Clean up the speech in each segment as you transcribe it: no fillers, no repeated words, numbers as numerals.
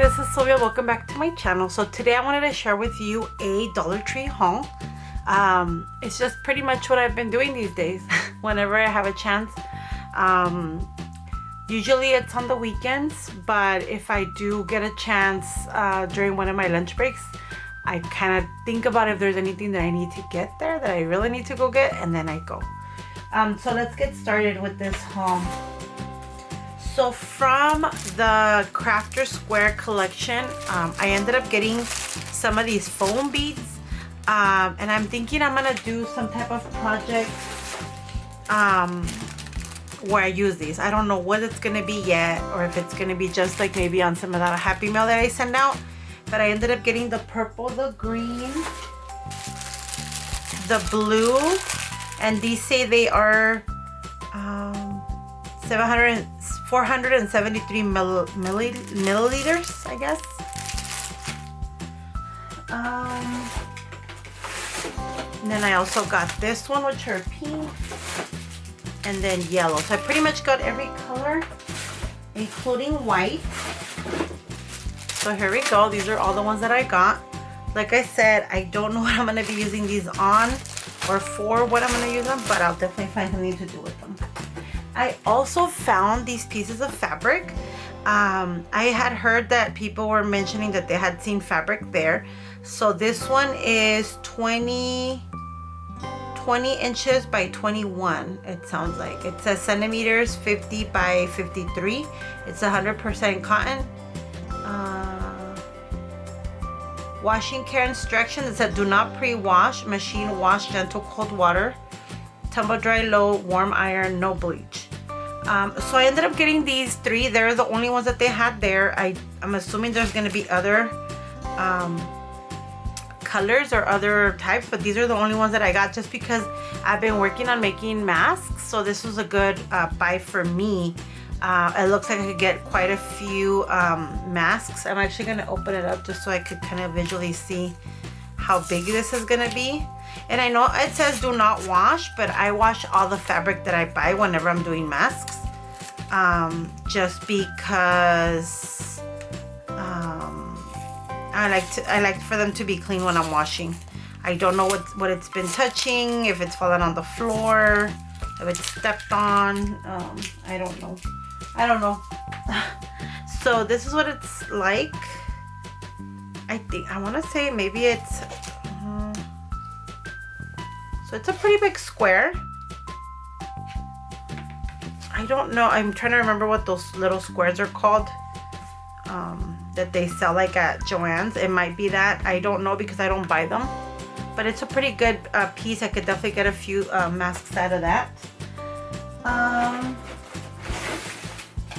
this is Silvia. Welcome back to my channel. So today I wanted to share with you a Dollar Tree haul. It's just pretty much what I've been doing these days whenever I have a chance. Usually it's on the weekends, but if I do get a chance during one of my lunch breaks, I kind of think about if there's anything that I need to get there that I really need to go get, and then I go. So let's get started with this haul. So from the Crafter Square collection, I ended up getting some of these foam beads, and I'm thinking I'm gonna do some type of project where I use these. I don't know what it's gonna be yet, or if it's gonna be just like maybe on some of that Happy Mail that I send out. But I ended up getting the purple, the green, the blue, and these say they are 473 milliliters, I guess. And then I also got this one, which are pink, and then yellow. So I pretty much got every color, including white. So here we go. These are all the ones that I got. Like I said, I don't know what I'm going to be using these on or for what I'm going to use them, but I'll definitely find something to do with them. I also found these pieces of fabric. I had heard that people were mentioning that they had seen fabric there. So this one is 20 inches by 21, it sounds like. It says centimeters 50 by 53. It's 100% cotton. Washing care instructions. It said do not pre-wash, machine wash, gentle cold water, tumble dry low, warm iron, no bleach. So I ended up getting these three. They're the only ones that they had there. I'm assuming there's going to be other colors or other types, but these are the only ones that I got just because I've been working on making masks. So this was a good buy for me. It looks like I could get quite a few masks. I'm actually going to open it up just so I could kind of visually see how big this is going to be. And I know it says do not wash, but I wash all the fabric that I buy whenever I'm doing masks. Just because I like for them to be clean when I'm washing. I don't know what it's been touching, if it's fallen on the floor, if it's stepped on. I don't know. So this is what it's like. I want to say maybe it's so it's a pretty big square. I don't know. I'm trying to remember what those little squares are called that they sell like at Joann's. It might be that. I don't know because I don't buy them. But it's a pretty good piece. I could definitely get a few masks out of that.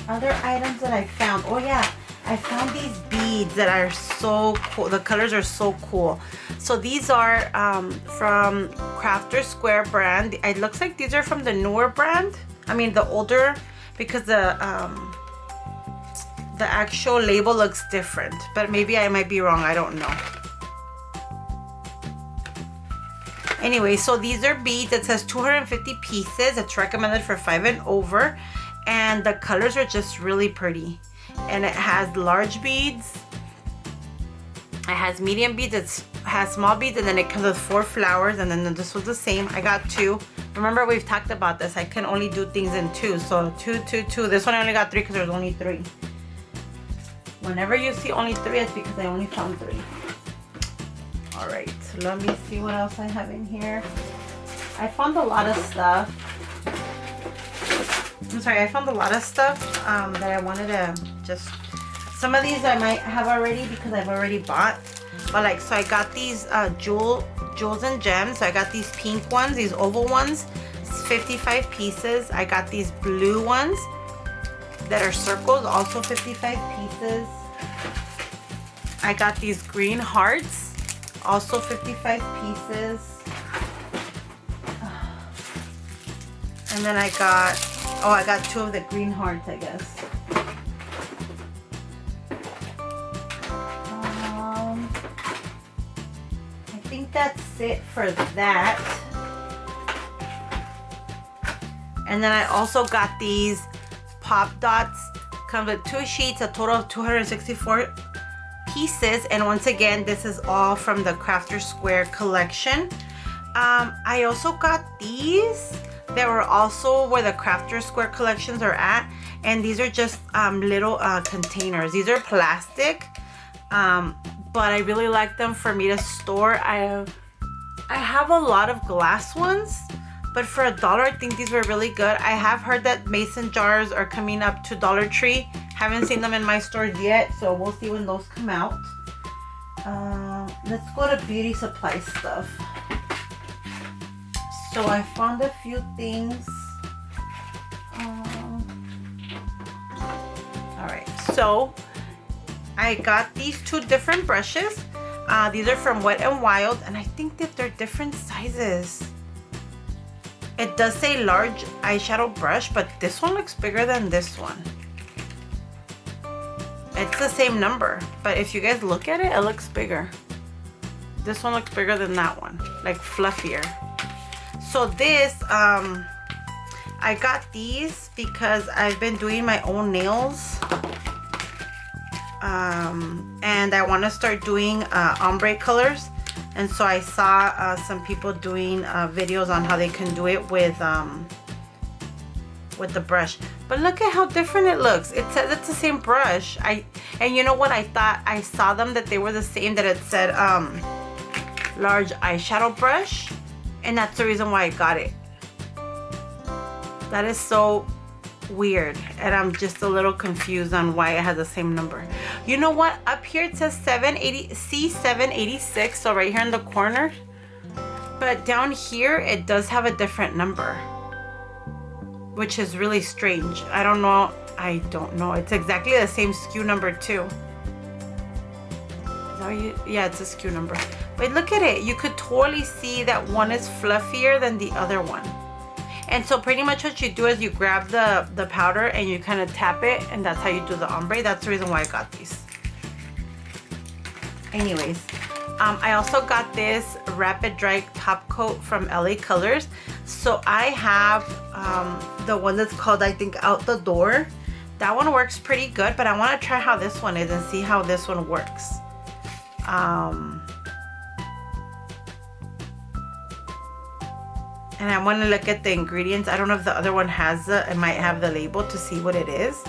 Other items that I found. Oh yeah, I found these beads that are so cool. The colors are so cool. So these are from Crafter Square brand. It looks like these are from the newer brand. I mean the older, because the actual label looks different. But maybe I might be wrong. I don't know. Anyway, so these are beads. It says 250 pieces. It's recommended for 5 and over. And the colors are just really pretty. And it has large beads. It has medium beads. It has small beads. And then it comes with 4 flowers. And then this was the same. I got 2. Remember, we've talked about this. I can only do things in 2. So 2, 2, 2. This one I only got 3 because there's only 3. Whenever you see only 3, it's because I only found 3. Alright, so let me see what else I have in here. I found a lot of stuff. I found a lot of stuff that I wanted to just... Some of these I might have already because I've already bought. But like, so I got these jewels and gems. So I got these pink ones, these oval ones. It's 55 pieces. I got these blue ones that are circles, also 55 pieces. I got these green hearts, also 55 pieces. And then I got 2 of the green hearts, I guess. I think that's it for that. And then I also got these pop dots comes with 2 sheets, a total of 264 pieces. And once again, this is all from the Crafter Square collection. I also got these. They were also where the Crafter Square collections are at. And these are just little containers. These are plastic. But I really like them for me to store. I have a lot of glass ones, but for $1 I think these were really good. I have heard that mason jars are coming up to Dollar Tree. Haven't seen them in my stores yet, so we'll see when those come out. Let's go to beauty supply stuff. So I found a few things. Alright, so I got these 2 different brushes. These are from Wet n Wild, and I think that they're different sizes. It does say large eyeshadow brush, but this one looks bigger than this one. It's the same number, but if you guys look at it, it looks bigger. This one looks bigger than that one, like fluffier. So this, I got these because I've been doing my own nails. And I want to start doing ombre colors, and so I saw some people doing videos on how they can do it with the brush. But look at how different it looks. It says it's the same brush. And you know what, I thought I saw them that they were the same, that it said large eyeshadow brush, and that's the reason why I got it. That is so weird, and I'm just a little confused on why it has the same number. You know what, up here it says C786, so right here in the corner, but down here it does have a different number, which is really strange. I don't know, it's exactly the same SKU number too. Is that yeah, it's a SKU number, but look at it, you could totally see that one is fluffier than the other one. And so pretty much what you do is you grab the powder and you kind of tap it, and that's how you do the ombre. That's the reason why I got these. Anyways, I also got this Rapid Dry Top Coat from LA Colors. So I have the one that's called, I think, Out the Door. That one works pretty good, but I want to try how this one is and see how this one works. And I want to look at the ingredients. I don't know if the other one has it might have the label to see what it is.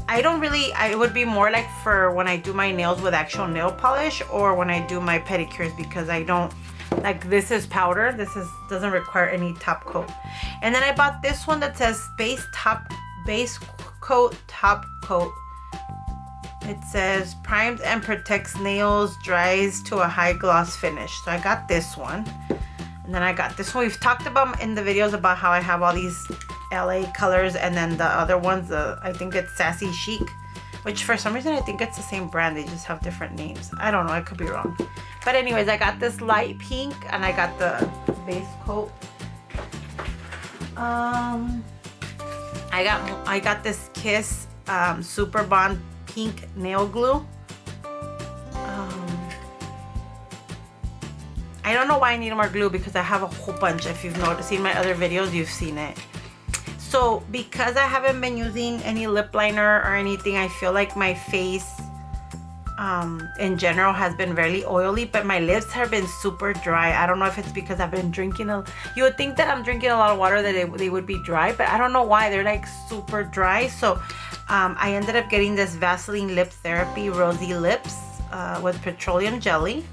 It would be more like for when I do my nails with actual nail polish, or when I do my pedicures, because I don't, like, this is powder. Doesn't require any top coat. And then I bought this one that says base coat top coat. It says primes and protects nails, dries to a high gloss finish. So I got this one. And then I got this one. We've talked about in the videos about how I have all these LA Colors, and then the other ones, I think it's Sassy Chic, which for some reason I think it's the same brand. They just have different names. I don't know, I could be wrong. But anyways, I got this light pink, and I got the base coat. I got this Kiss Super Bond pink nail glue. I don't know why I need more glue, because I have a whole bunch. If you've seen my other videos, you've seen it. So because I haven't been using any lip liner or anything, I feel like my face in general has been very oily, but my lips have been super dry. I don't know if it's because I've been drinking you would think that I'm drinking a lot of water that they would be dry, but I don't know why they're like super dry. So I ended up getting this Vaseline Lip Therapy Rosy Lips with petroleum jelly.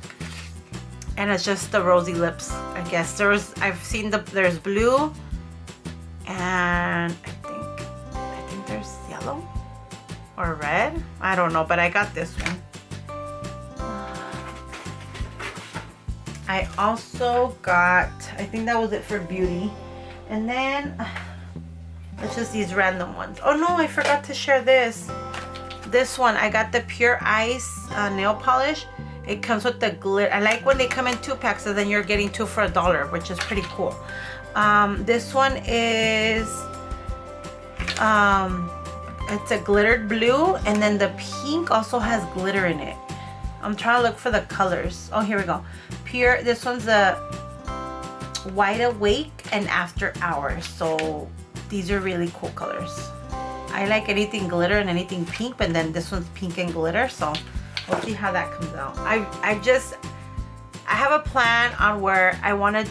And it's just the rosy lips, I guess. I've seen there's blue, and I think there's yellow or red. I don't know, but I got this one. I also got, I think that was it for beauty. And then it's just these random ones. Oh no, I forgot to share this. This one, I got the Pure Ice nail polish. It comes with the glitter. I like when they come in 2-packs, so then you're getting 2 for $1, which is pretty cool. This one is it's a glittered blue, and then the pink also has glitter in it. I'm trying to look for the colors. Oh, here we go. Pure. This one's a Wide Awake and After Hours. So these are really cool colors. I like anything glitter and anything pink, but then this one's pink and glitter, so we'll see how that comes out. I have a plan on where I want to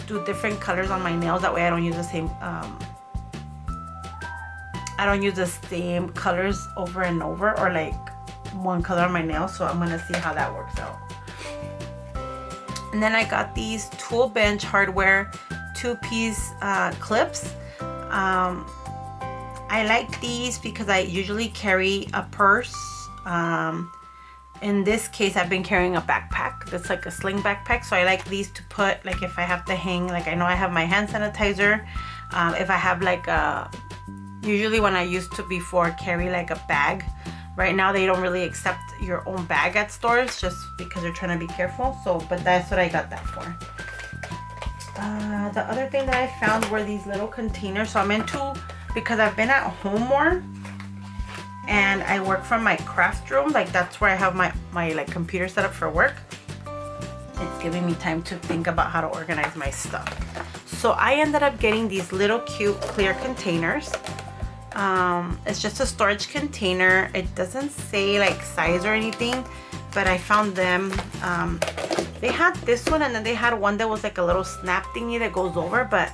do different colors on my nails. That way I don't use the same colors over and over, or like one color on my nails. So I'm gonna see how that works out. And then I got these Tool Bench Hardware 2-piece clips. I like these because I usually carry a purse. In this case, I've been carrying a backpack that's like a sling backpack, so I like these to put, like, if I have to hang, like, I know I have my hand sanitizer. If I have like usually when I used to before carry like a bag. Right now they don't really accept your own bag at stores just because they're trying to be careful. So, but that's what I got that for. The other thing that I found were these little containers. So I'm into, because I've been at home more and I work from my craft room, like that's where I have my like computer set up for work. It's giving me time to think about how to organize my stuff. So I ended up getting these little cute clear containers. It's just a storage container. It doesn't say like size or anything, but I found them. They had this one, and then they had one that was like a little snap thingy that goes over, but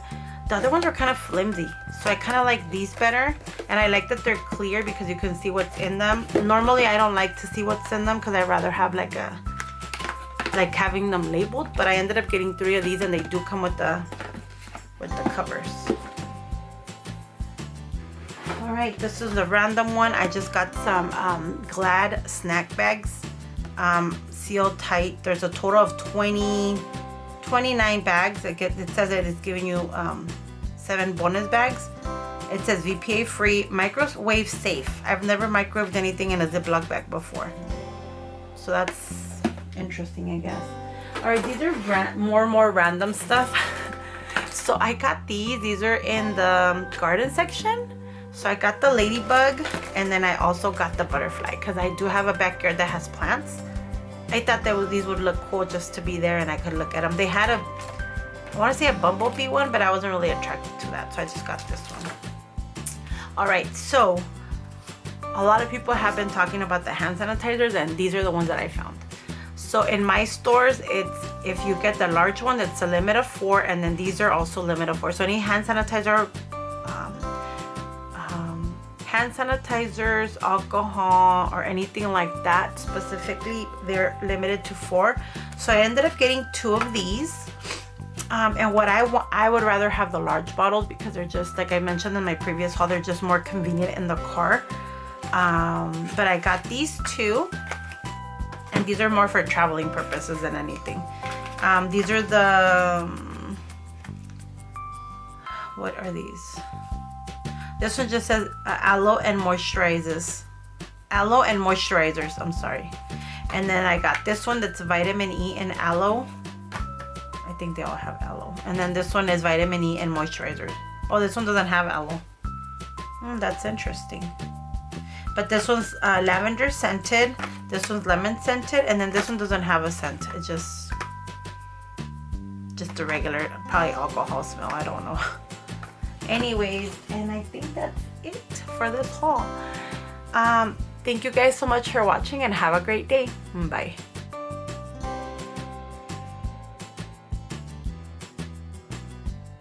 the other ones are kind of flimsy. So I kind of like these better, and I like that they're clear because you can see what's in them. Normally I don't like to see what's in them because I'd rather have like having them labeled, but I ended up getting 3 of these, and they do come with the covers. All right, this is a random one. I just got some Glad snack bags, sealed tight. There's a total of 29 bags. It says that it's giving you 7 bonus bags. It says VPA free, microwave safe. I've never microwaved anything in a Ziploc bag before, so that's interesting, I guess. All right, these are more random stuff. So I got these are in the garden section. So I got the ladybug, and then I also got the butterfly because I do have a backyard that has plants. I thought that these would look cool just to be there and I could look at them. They had I want to say a bumblebee one, but I wasn't really attracted to that, so I just got this one. All right, so a lot of people have been talking about the hand sanitizers, and these are the ones that I found. So in my stores, it's, if you get the large one, it's a limit of 4, and then these are also limit of 4. So any hand sanitizers, alcohol, or anything like that specifically, they're limited to 4. So I ended up getting 2 of these. And what I would rather have the large bottles because they're just, like I mentioned in my previous haul, they're just more convenient in the car. But I got these 2, and these are more for traveling purposes than anything. These are the what are these? This one just says aloe and moisturizers. Aloe and moisturizers, I'm sorry. And then I got this one that's vitamin E and aloe. I think they all have aloe. And then this one is vitamin E and moisturizers. Oh, this one doesn't have aloe. That's interesting. But this one's lavender scented. This one's lemon scented. And then this one doesn't have a scent. It's just a regular, probably alcohol smell. I don't know. Anyways, and I think that's it for this haul. Thank you guys so much for watching, and have a great day. Bye.